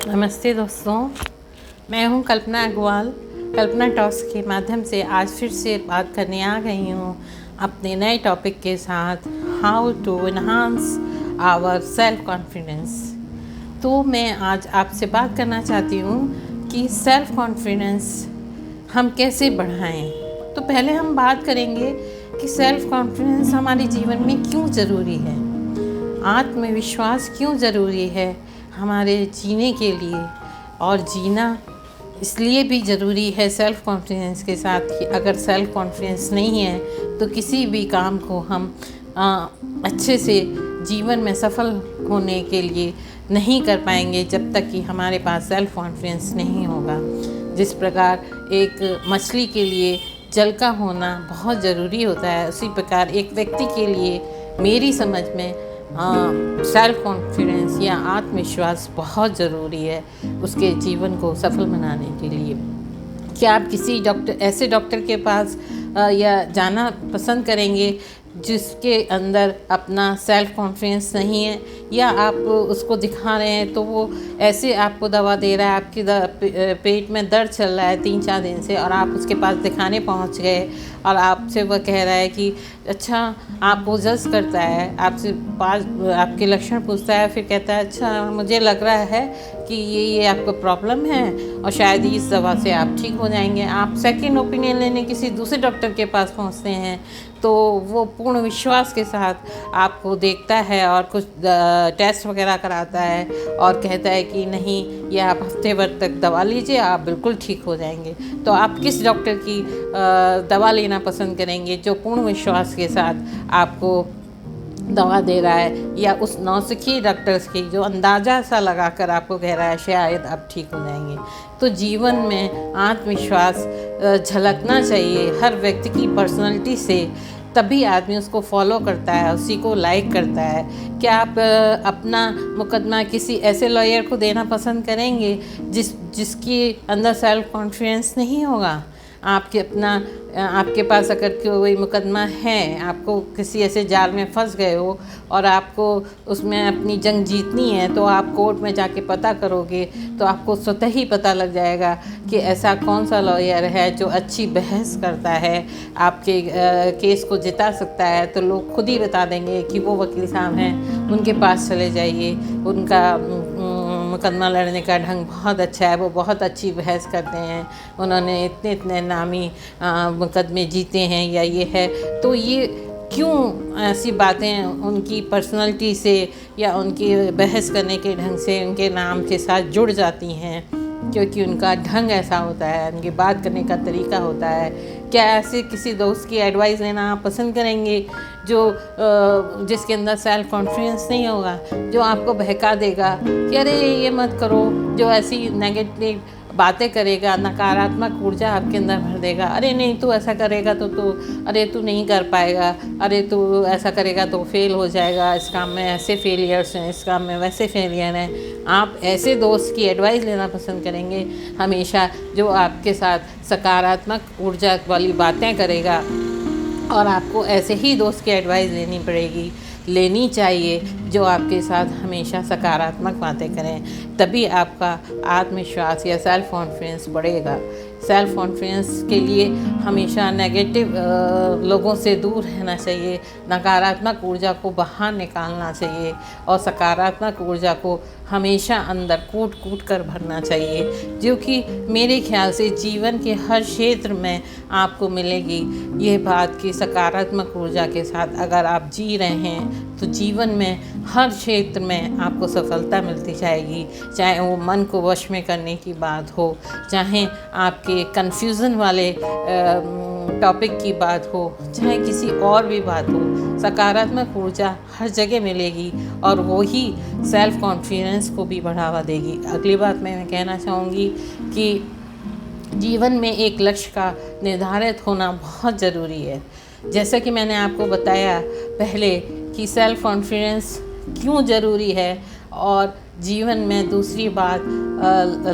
नमस्ते दोस्तों, मैं हूं कल्पना अग्रवाल। कल्पना टॉक्स के माध्यम से आज फिर से बात करने आ गई हूं अपने नए टॉपिक के साथ, how to enhance our self confidence. तो मैं आज आपसे बात करना चाहती हूं कि सेल्फ कॉन्फिडेंस हम कैसे बढ़ाएं। तो पहले हम बात करेंगे कि सेल्फ कॉन्फिडेंस हमारे जीवन में क्यों ज़रूरी है, आत्मविश्वास क्यों ज़रूरी है हमारे जीने के लिए। और जीना इसलिए भी ज़रूरी है सेल्फ़ कॉन्फिडेंस के साथ कि अगर सेल्फ़ कॉन्फिडेंस नहीं है तो किसी भी काम को हम अच्छे से जीवन में सफल होने के लिए नहीं कर पाएंगे जब तक कि हमारे पास सेल्फ़ कॉन्फिडेंस नहीं होगा। जिस प्रकार एक मछली के लिए जल का होना बहुत ज़रूरी होता है, उसी प्रकार एक व्यक्ति के लिए मेरी समझ में सेल्फ कॉन्फिडेंस या आत्मविश्वास बहुत ज़रूरी है उसके जीवन को सफल बनाने के लिए। क्या आप किसी ऐसे डॉक्टर के पास या जाना पसंद करेंगे जिसके अंदर अपना सेल्फ कॉन्फिडेंस नहीं है, या आप उसको दिखा रहे हैं तो वो ऐसे आपको दवा दे रहा है, आपकी पेट में दर्द चल रहा है 3-4 दिन से, और आप उसके पास दिखाने पहुंच गए और आपसे वह कह रहा है कि अच्छा, आपको जज करता है, आपसे आपके लक्षण पूछता है, फिर कहता है अच्छा मुझे लग रहा है कि ये आपको प्रॉब्लम है और शायद इस दवा से आप ठीक हो जाएंगे। आप सेकंड ओपिनियन लेने किसी दूसरे डॉक्टर के पास पहुंचते हैं तो वो पूर्ण विश्वास के साथ आपको देखता है और कुछ टेस्ट वगैरह कराता है और कहता है कि नहीं, ये आप हफ्ते भर तक दवा लीजिए, आप बिल्कुल ठीक हो जाएंगे। तो आप किस डॉक्टर की दवा लेना पसंद करेंगे जो पूर्ण विश्वास के साथ आपको दवा दे रहा है, या उस नौसिखी डॉक्टर्स की जो अंदाज़ा सा लगाकर आपको कह रहा है शायद आप ठीक हो जाएंगे। तो जीवन में आत्मविश्वास झलकना चाहिए हर व्यक्ति की पर्सनालिटी से, तभी आदमी उसको फॉलो करता है, उसी को लाइक करता है। क्या आप अपना मुकदमा किसी ऐसे लॉयर को देना पसंद करेंगे जिसके अंदर सेल्फ कॉन्फिडेंस नहीं होगा? आपके पास अगर कोई मुकदमा है, आपको किसी ऐसे जाल में फंस गए हो और आपको उसमें अपनी जंग जीतनी है, तो आप कोर्ट में जाके पता करोगे तो आपको स्वतः ही पता लग जाएगा कि ऐसा कौन सा लॉयर है जो अच्छी बहस करता है, आपके केस को जिता सकता है। तो लोग खुद ही बता देंगे कि वो वकील साहब हैं, उनके पास चले जाइए, उनका मुकदमा लड़ने का ढंग बहुत अच्छा है, वो बहुत अच्छी बहस करते हैं, उन्होंने इतने नामी मुकदमे जीते हैं या ये है। तो ये क्यों ऐसी बातें उनकी पर्सनालिटी से या उनकी बहस करने के ढंग से उनके नाम के साथ जुड़ जाती हैं? क्योंकि उनका ढंग ऐसा होता है, उनकी बात करने का तरीका होता है। क्या ऐसे किसी दोस्त की एडवाइस लेना आप पसंद करेंगे जिसके अंदर सेल्फ कॉन्फिडेंस नहीं होगा, जो आपको बहका देगा कि अरे ये मत करो, जो ऐसी नेगेटिव बातें करेगा, नकारात्मक ऊर्जा आपके अंदर भर देगा। अरे नहीं, तू ऐसा करेगा तो अरे तू नहीं कर पाएगा, अरे तू ऐसा करेगा तो फेल हो जाएगा, इस काम में ऐसे फेलियर्स हैं, इस काम में वैसे फेलियर हैं। आप ऐसे दोस्त की एडवाइस लेना पसंद करेंगे हमेशा जो आपके साथ सकारात्मक ऊर्जा वाली बातें करेगा, और आपको ऐसे ही दोस्त की एडवाइस लेनी चाहिए जो आपके साथ हमेशा सकारात्मक बातें करें, तभी आपका आत्मविश्वास या सेल्फ कॉन्फिडेंस बढ़ेगा। सेल्फ कॉन्फिडेंस के लिए हमेशा नेगेटिव लोगों से दूर रहना चाहिए, नकारात्मक ऊर्जा को बाहर निकालना चाहिए और सकारात्मक ऊर्जा को हमेशा अंदर कूट कर भरना चाहिए, जो कि मेरे ख्याल से जीवन के हर क्षेत्र में आपको मिलेगी। यह बात कि सकारात्मक ऊर्जा के साथ अगर आप जी रहे हैं तो जीवन में हर क्षेत्र में आपको सफलता मिलती जाएगी, चाहे वो मन को वश में करने की बात हो, चाहे आपके कन्फ्यूज़न वाले टॉपिक की बात हो, चाहे किसी और भी बात हो। सकारात्मक ऊर्जा हर जगह मिलेगी और वो ही सेल्फ कॉन्फिडेंस को भी बढ़ावा देगी। अगली बात मैं कहना चाहूँगी कि जीवन में एक लक्ष्य का निर्धारित होना बहुत ज़रूरी है। जैसा कि मैंने आपको बताया पहले कि सेल्फ कॉन्फिडेंस क्यों ज़रूरी है, और जीवन में दूसरी बात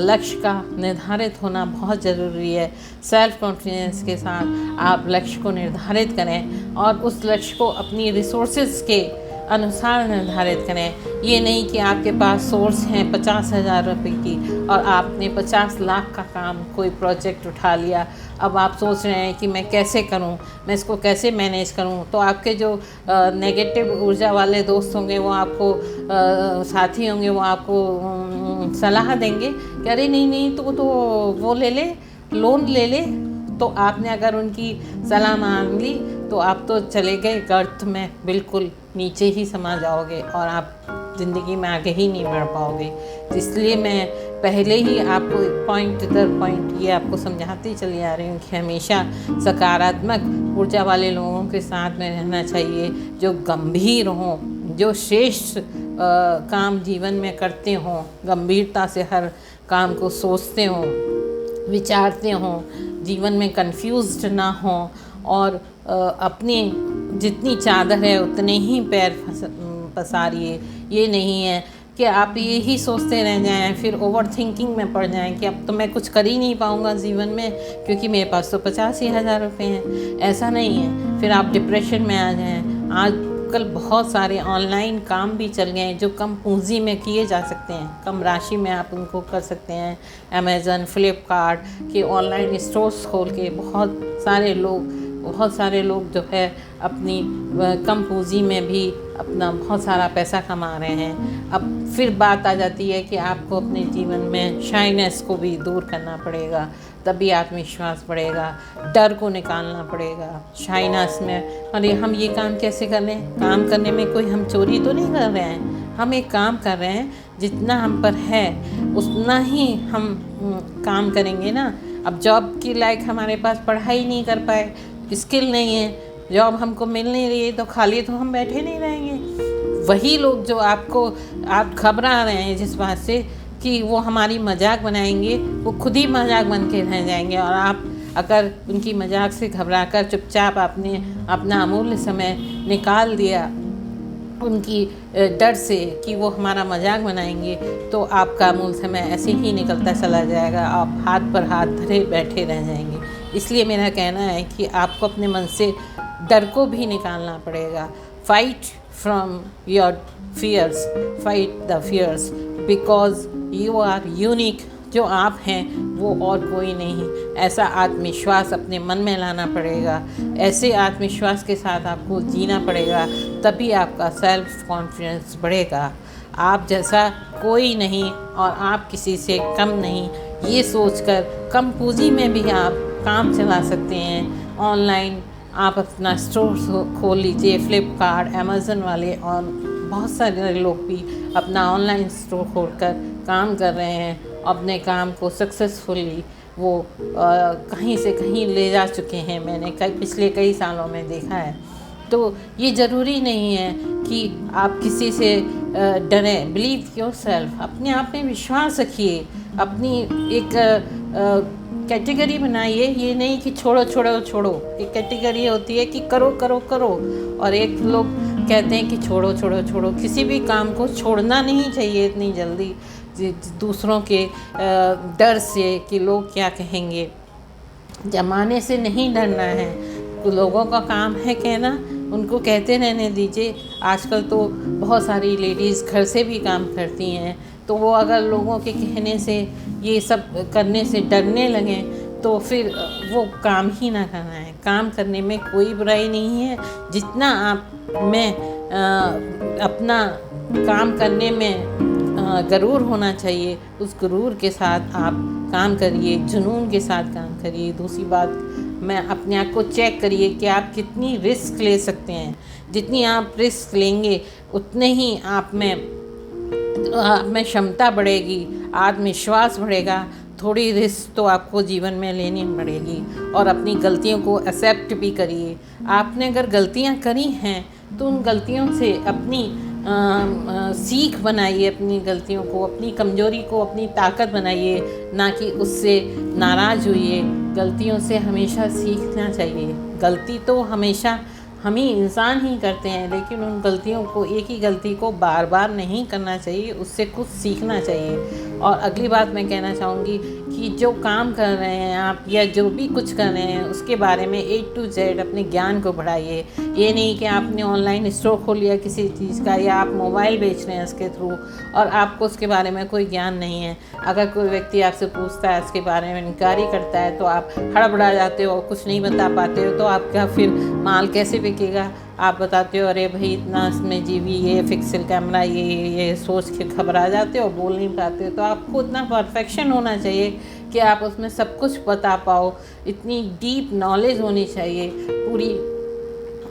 लक्ष्य का निर्धारित होना बहुत ज़रूरी है। सेल्फ कॉन्फिडेंस के साथ आप लक्ष्य को निर्धारित करें और उस लक्ष्य को अपनी रिसोर्सेज के अनुसार निर्धारित करें। ये नहीं कि आपके पास सोर्स हैं 50,000 रुपये की और आपने 50 लाख का काम कोई प्रोजेक्ट उठा लिया। अब आप सोच रहे हैं कि मैं कैसे करूं, मैं इसको कैसे मैनेज करूं। तो आपके जो नेगेटिव ऊर्जा वाले दोस्त होंगे, वो आपको साथी होंगे, वो आपको सलाह देंगे कि अरे नहीं नहीं, तो वो ले ले, लोन ले ले। तो आपने अगर उनकी सलाह मान ली तो आप तो चले गए गर्त में, बिल्कुल नीचे ही समा जाओगे और आप ज़िंदगी में आगे ही नहीं बढ़ पाओगे। तो इसलिए मैं पहले ही आपको पॉइंट दर पॉइंट ये आपको समझाती चली आ रही हूँ कि हमेशा सकारात्मक ऊर्जा वाले लोगों के साथ में रहना चाहिए, जो गंभीर हों, जो श्रेष्ठ काम जीवन में करते हों, गंभीरता से हर काम को सोचते हों, विचारते हों, जीवन में कंफ्यूज्ड ना हों और अपनी जितनी चादर है उतने ही पैर पसारिए। ये नहीं है कि आप ये ही सोचते रह जाएं, फिर ओवर थिंकिंग में पड़ जाएं कि अब तो मैं कुछ कर ही नहीं पाऊँगा जीवन में क्योंकि मेरे पास तो 85,000 रुपये हैं। ऐसा नहीं है, फिर आप डिप्रेशन में आ जाएं। आजकल बहुत सारे ऑनलाइन काम भी चल गए हैं जो कम पूंजी में किए जा सकते हैं, कम राशि में आप उनको कर सकते हैं। अमेज़न, फ्लिपकार्ट के ऑनलाइन स्टोर्स खोल के बहुत सारे लोग जो है अपनी कम पूंजी में भी अपना बहुत सारा पैसा कमा रहे हैं। अब फिर बात आ जाती है कि आपको अपने जीवन में शाइनेस को भी दूर करना पड़ेगा, तभी आत्मविश्वास बढ़ेगा। डर को निकालना पड़ेगा शाइनेस में। अरे हम ये काम कैसे कर रहे हैं, काम करने में कोई हम चोरी तो नहीं कर रहे हैं, हम एक काम कर रहे हैं, जितना हम पर है उतना ही हम काम करेंगे ना। अब जॉब की लायक हमारे पास पढ़ाई नहीं कर पाए, स्किल नहीं है, जॉब हमको मिल नहीं रही है, तो खाली तो हम बैठे नहीं रहेंगे। वही लोग जो आप घबरा रहे हैं जिस बात से कि वो हमारी मजाक बनाएंगे, वो खुद ही मजाक बन के रह जाएंगे। और आप अगर उनकी मजाक से घबराकर चुपचाप आपने अपना अमूल्य समय निकाल दिया उनकी डर से कि वो हमारा मजाक बनाएंगे, तो आपका अमूल्य समय ऐसे ही निकलता चला जाएगा, आप हाथ पर हाथ धरे बैठे रह जाएंगे। इसलिए मेरा कहना है कि आपको अपने मन से डर को भी निकालना पड़ेगा। Fight from your fears, fight the fears, because you are unique. जो आप हैं वो और कोई नहीं। ऐसा आत्मविश्वास अपने मन में लाना पड़ेगा, ऐसे आत्मविश्वास के साथ आपको जीना पड़ेगा, तभी आपका सेल्फ कॉन्फिडेंस बढ़ेगा। आप जैसा कोई नहीं और आप किसी से कम नहीं, ये सोचकर कम पूंजी में भी आप काम चला सकते हैं। ऑनलाइन आप अपना स्टोर खोल लीजिए, फ्लिपकार्ट, अमेज़न वाले और बहुत सारे लोग भी अपना ऑनलाइन स्टोर खोलकर काम कर रहे हैं। अपने काम को सक्सेसफुली वो कहीं से कहीं ले जा चुके हैं, मैंने पिछले कई सालों में देखा है। तो ये ज़रूरी नहीं है कि आप किसी से डरें। बिलीव योरसेल्फ, अपने आप में विश्वास रखिए, अपनी एक कैटेगरी बनाइए। ये नहीं कि छोड़ो छोड़ो छोड़ो, एक कैटेगरी होती है कि करो करो करो, और एक लोग कहते हैं कि छोड़ो छोड़ो छोड़ो। किसी भी काम को छोड़ना नहीं चाहिए इतनी जल्दी, दूसरों के डर से कि लोग क्या कहेंगे। जमाने से नहीं डरना है, लोगों का काम है कहना, उनको कहते रहने दीजिए। आजकल तो बहुत सारी लेडीज़ घर से भी काम करती हैं, तो वो अगर लोगों के कहने से, ये सब करने से डरने लगें तो फिर वो काम ही ना करना है। काम करने में कोई बुराई नहीं है। जितना आप में अपना काम करने में गरूर होना चाहिए, उस गरूर के साथ आप काम करिए, जुनून के साथ काम करिए। दूसरी बात, मैं अपने आप को चेक करिए कि आप कितनी रिस्क ले सकते हैं। जितनी आप रिस्क लेंगे उतने ही आप में क्षमता बढ़ेगी, आत्मविश्वास बढ़ेगा। थोड़ी रिस्क तो आपको जीवन में लेनी पड़ेगी और अपनी गलतियों को एक्सेप्ट भी करिए। आपने अगर गलतियां करी हैं तो उन गलतियों से अपनी सीख बनाइए, अपनी गलतियों को, अपनी कमजोरी को अपनी ताकत बनाइए, ना कि उससे नाराज़ होइए। गलतियों से हमेशा सीखना चाहिए। गलती तो हमेशा हम ही इंसान ही करते हैं, लेकिन उन गलतियों को, एक ही गलती को बार बार नहीं करना चाहिए, उससे कुछ सीखना चाहिए। और अगली बात मैं कहना चाहूँगी कि जो काम कर रहे हैं आप या जो भी कुछ कर रहे हैं उसके बारे में A to Z अपने ज्ञान को बढ़ाइए। ये नहीं कि आपने ऑनलाइन स्टोर खोल लिया किसी चीज़ का या आप मोबाइल बेच रहे हैं उसके थ्रू और आपको उसके बारे में कोई ज्ञान नहीं है। अगर कोई व्यक्ति आपसे पूछता है उसके बारे में, इंक्वायरी करता है, तो आप हड़बड़ा जाते हो, कुछ नहीं बता पाते हो, तो आपका फिर माल कैसे बिकेगा? आप बताते हो अरे भाई इतना इसमें जीबी, ये पिक्सल कैमरा, ये सोच के घबरा जाते हो, बोल नहीं पाते हो। तो आपको इतना परफेक्शन होना चाहिए कि आप उसमें सब कुछ बता पाओ, इतनी डीप नॉलेज होनी चाहिए पूरी,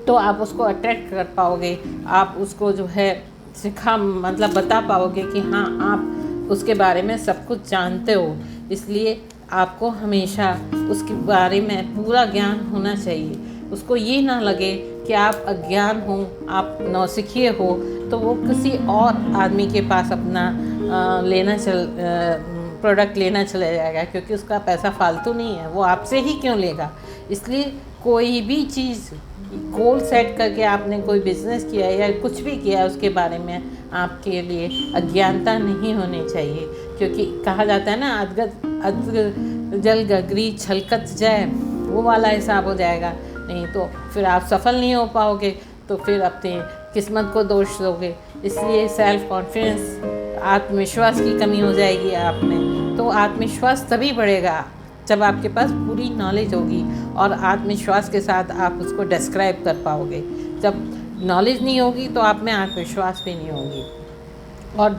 तो आप उसको अट्रैक्ट कर पाओगे, आप उसको जो है मतलब बता पाओगे कि हाँ आप उसके बारे में सब कुछ जानते हो। इसलिए आपको हमेशा उसके बारे में पूरा ज्ञान होना चाहिए। उसको ये ना लगे कि आप अज्ञान हो, आप नौसिखिए हो, तो वो किसी और आदमी के पास अपना प्रोडक्ट लेना चला जाएगा, क्योंकि उसका पैसा फालतू नहीं है, वो आपसे ही क्यों लेगा। इसलिए कोई भी चीज़ गोल सेट करके आपने कोई बिज़नेस किया या कुछ भी किया उसके बारे में आपके लिए अज्ञानता नहीं होनी चाहिए, क्योंकि कहा जाता है ना अद्र जल गगरी छलकत जाए, वो वाला हिसाब हो जाएगा। नहीं तो फिर आप सफल नहीं हो पाओगे, तो फिर अपने किस्मत को दोष दोगे। इसलिए सेल्फ कॉन्फिडेंस, आत्मविश्वास की कमी हो जाएगी आप में, तो आत्मविश्वास तभी बढ़ेगा जब आपके पास पूरी नॉलेज होगी और आत्मविश्वास के साथ आप उसको डिस्क्राइब कर पाओगे। जब नॉलेज नहीं होगी तो आप में आत्मविश्वास भी नहीं होगी। और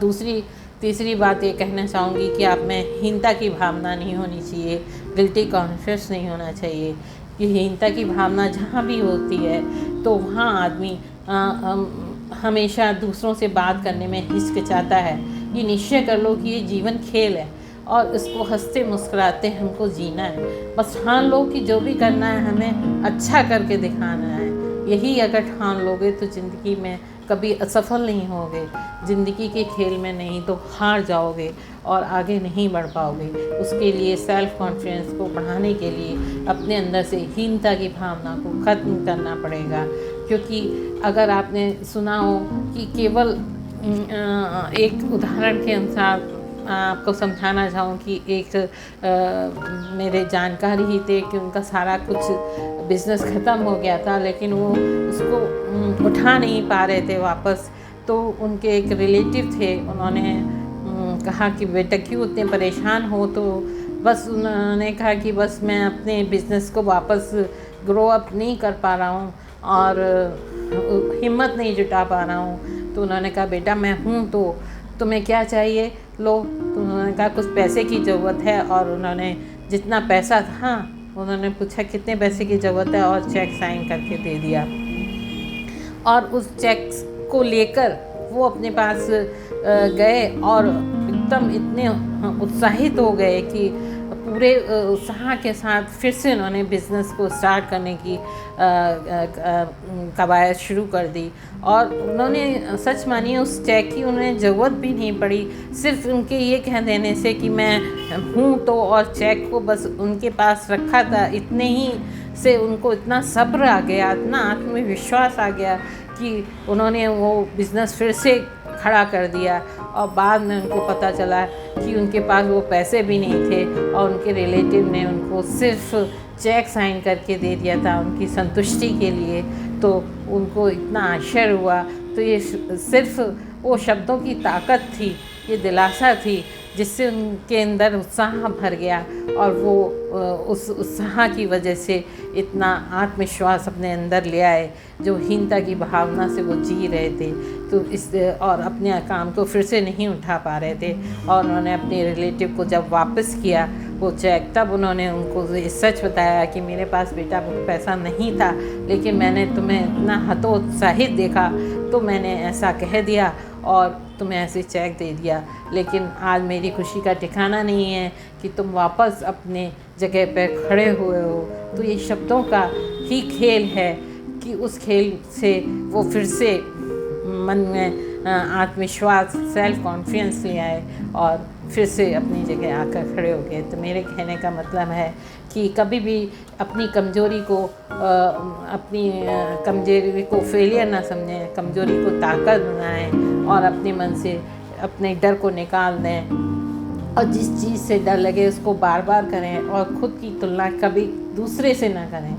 तीसरी बात ये कहना चाहूँगी कि आप में हीनता की भावना नहीं होनी चाहिए, गिल्टी कॉन्शियस नहीं होना चाहिए। कि हीनता की भावना जहाँ भी होती है तो वहाँ आदमी हमेशा दूसरों से बात करने में हिचकिचाता है। ये निश्चय कर लो कि ये जीवन खेल है और इसको हंसते मुस्कुराते हमको जीना है। बस ठान लो कि जो भी करना है हमें अच्छा करके दिखाना है। यही अगर ठान लोगे तो ज़िंदगी में कभी असफल नहीं होगे, ज़िंदगी के खेल में नहीं तो हार जाओगे और आगे नहीं बढ़ पाओगे। उसके लिए सेल्फ कॉन्फिडेंस को बढ़ाने के लिए अपने अंदर से हीनता की भावना को ख़त्म करना पड़ेगा। क्योंकि अगर आपने सुना हो कि केवल एक उदाहरण के अनुसार आपको समझाना चाहूँ कि एक मेरे जानकारी ही थे कि उनका सारा कुछ बिज़नेस ख़त्म हो गया था, लेकिन वो उसको उठा नहीं पा रहे थे वापस। तो उनके एक रिलेटिव थे, उन्होंने कहा कि बेटा क्यों इतने परेशान हो? तो बस उन्होंने कहा कि बस मैं अपने बिज़नेस को वापस ग्रो अप नहीं कर पा रहा हूँ और हिम्मत नहीं जुटा पा रहा हूँ। तो उन्होंने कहा बेटा मैं हूँ, तो तुम्हें क्या चाहिए लो। तो उन्होंने कहा कुछ पैसे की ज़रूरत है, और उन्होंने जितना पैसा था उन्होंने पूछा कितने पैसे की ज़रूरत है और चेक साइन करके दे दिया। और उस चेक को लेकर वो अपने पास गए और एकदम इतने उत्साहित हो गए कि पूरे उत्साह के साथ फिर से उन्होंने बिज़नेस को स्टार्ट करने की कवायद शुरू कर दी। और उन्होंने सच मानिए उस चेक की उन्हें ज़रूरत भी नहीं पड़ी, सिर्फ उनके ये कह देने से कि मैं हूँ तो, और चेक को बस उनके पास रखा था, इतने ही से उनको इतना सब्र आ गया, इतना आत्मविश्वास आ गया कि उन्होंने वो बिज़नेस फिर से खड़ा कर दिया। और बाद में उनको पता चला कि उनके पास वो पैसे भी नहीं थे और उनके रिलेटिव ने उनको सिर्फ चेक साइन करके दे दिया था उनकी संतुष्टि के लिए। तो उनको इतना आश्चर्य हुआ। तो ये सिर्फ वो शब्दों की ताकत थी, ये दिलासा थी जिससे उनके अंदर उत्साह भर गया, और वो उस उत्साह की वजह से इतना आत्मविश्वास अपने अंदर ले आए जो हीनता की भावना से वो जी रहे थे। तो और अपने काम को फिर से नहीं उठा पा रहे थे। और उन्होंने अपने रिलेटिव को जब वापस किया वो चेक, तब उन्होंने उनको सच बताया कि मेरे पास बेटा पैसा नहीं था, लेकिन मैंने तुम्हें इतना हतोत्साहित देखा तो मैंने ऐसा कह दिया और तुम्हें ऐसे चेक दे दिया। लेकिन आज मेरी खुशी का ठिकाना नहीं है कि तुम वापस अपने जगह पर खड़े हुए हो। तो ये शब्दों का ही खेल है कि उस खेल से वो फिर से मन में आत्मविश्वास, सेल्फ कॉन्फिडेंस ले आए और फिर से अपनी जगह आकर खड़े हो गए। तो मेरे कहने का मतलब है कि कभी भी अपनी कमज़ोरी को फेलियर ना समझें, कमज़ोरी को ताकत बनाएं और अपने मन से अपने डर को निकाल दें और जिस चीज़ से डर लगे उसको बार बार करें और ख़ुद की तुलना कभी दूसरे से ना करें।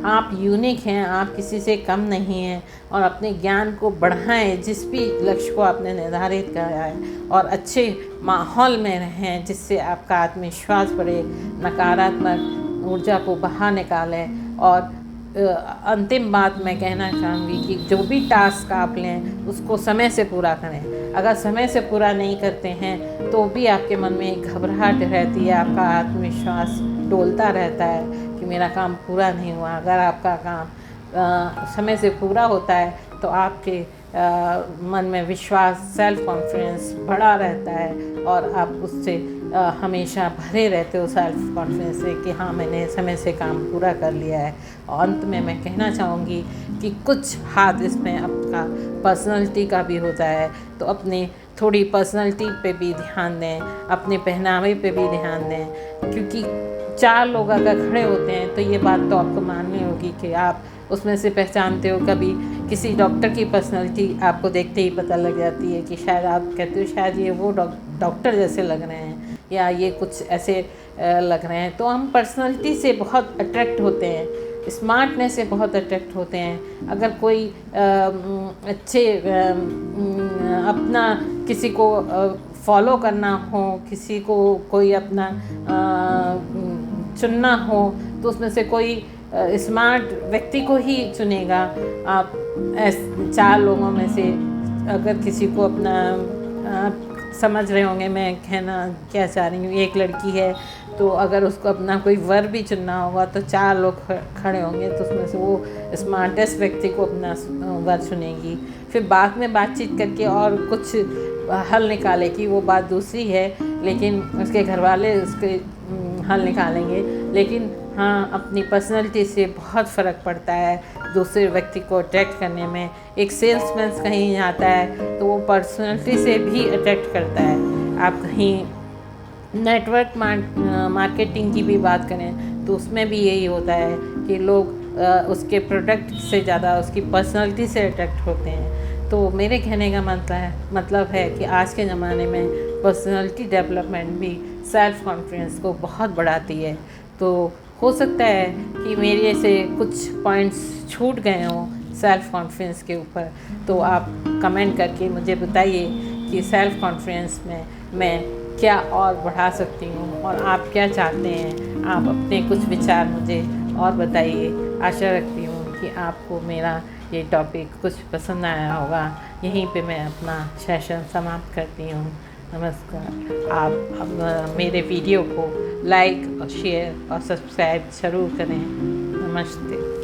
आप यूनिक हैं, आप किसी से कम नहीं हैं और अपने ज्ञान को बढ़ाएं जिस भी लक्ष्य को आपने निर्धारित किया है, और अच्छे माहौल में रहें जिससे आपका आत्मविश्वास बढ़े, नकारात्मक ऊर्जा को बाहर निकालें। और अंतिम बात मैं कहना चाहूँगी कि जो भी टास्क आप लें उसको समय से पूरा करें। अगर समय से पूरा नहीं करते हैं तो भी आपके मन में एक घबराहट रहती है, आपका आत्मविश्वास डोलता रहता है कि मेरा काम पूरा नहीं हुआ। अगर आपका काम समय से पूरा होता है तो आपके मन में विश्वास, सेल्फ कॉन्फिडेंस बढ़ा रहता है और आप उससे हमेशा भरे रहते हो सेल्फ कॉन्फिडेंस से कि हाँ मैंने समय से काम पूरा कर लिया है। और अंत में मैं कहना चाहूँगी कि कुछ हाथ इसमें आपका पर्सनालिटी का भी होता है, तो अपने थोड़ी पर्सनालिटी पे भी ध्यान दें, अपने पहनावे पे भी ध्यान दें, क्योंकि 4 लोग अगर खड़े होते हैं तो ये बात तो आपको माननी होगी कि आप उसमें से पहचानते हो। कभी किसी डॉक्टर की पर्सनालिटी आपको देखते ही पता लग जाती है कि शायद आप कहते हो शायद ये वो डॉक्टर जैसे लग रहे हैं या ये कुछ ऐसे लग रहे हैं। तो हम पर्सनालिटी से बहुत अट्रैक्ट होते हैं, स्मार्टनेस से बहुत अट्रैक्ट होते हैं। अगर कोई अच्छे अपना किसी को फॉलो करना हो, किसी को कोई अपना चुनना हो तो उसमें से कोई स्मार्ट व्यक्ति को ही चुनेगा। आप 4 लोगों में से अगर किसी को अपना समझ रहे होंगे मैं कहना क्या चाह रही हूँ। एक लड़की है तो अगर उसको अपना कोई वर भी चुनना होगा तो 4 लोग खड़े होंगे तो उसमें से वो स्मार्टेस्ट व्यक्ति को अपना वर चुनेगी। फिर बाद में बातचीत करके और कुछ हल निकाले कि वो बात दूसरी है, लेकिन उसके घर वाले उसके हल निकालेंगे। लेकिन हाँ, अपनी पर्सनालिटी से बहुत फ़र्क पड़ता है दूसरे व्यक्ति को अट्रैक्ट करने में। एक सेल्समैन कहीं जाता है तो वो पर्सनालिटी से भी अट्रैक्ट करता है। आप कहीं नेटवर्क मार्केटिंग की भी बात करें तो उसमें भी यही होता है कि लोग उसके प्रोडक्ट से ज़्यादा उसकी पर्सनालिटी से अट्रैक्ट होते हैं। तो मेरे कहने का मतलब है कि आज के ज़माने में पर्सनालिटी डेवलपमेंट भी सेल्फ कॉन्फिडेंस को बहुत बढ़ाती है। तो हो सकता है कि मेरे से कुछ पॉइंट्स छूट गए हों सेल्फ कॉन्फिडेंस के ऊपर, तो आप कमेंट करके मुझे बताइए कि सेल्फ कॉन्फिडेंस में मैं क्या और बढ़ा सकती हूँ और आप क्या चाहते हैं। आप अपने कुछ विचार मुझे और बताइए। आशा रखती हूँ कि आपको मेरा ये टॉपिक कुछ पसंद आया होगा। यहीं पे मैं अपना सेशन समाप्त करती हूँ। नमस्कार। आप मेरे वीडियो को लाइक और शेयर और सब्सक्राइब ज़रूर करें। नमस्ते।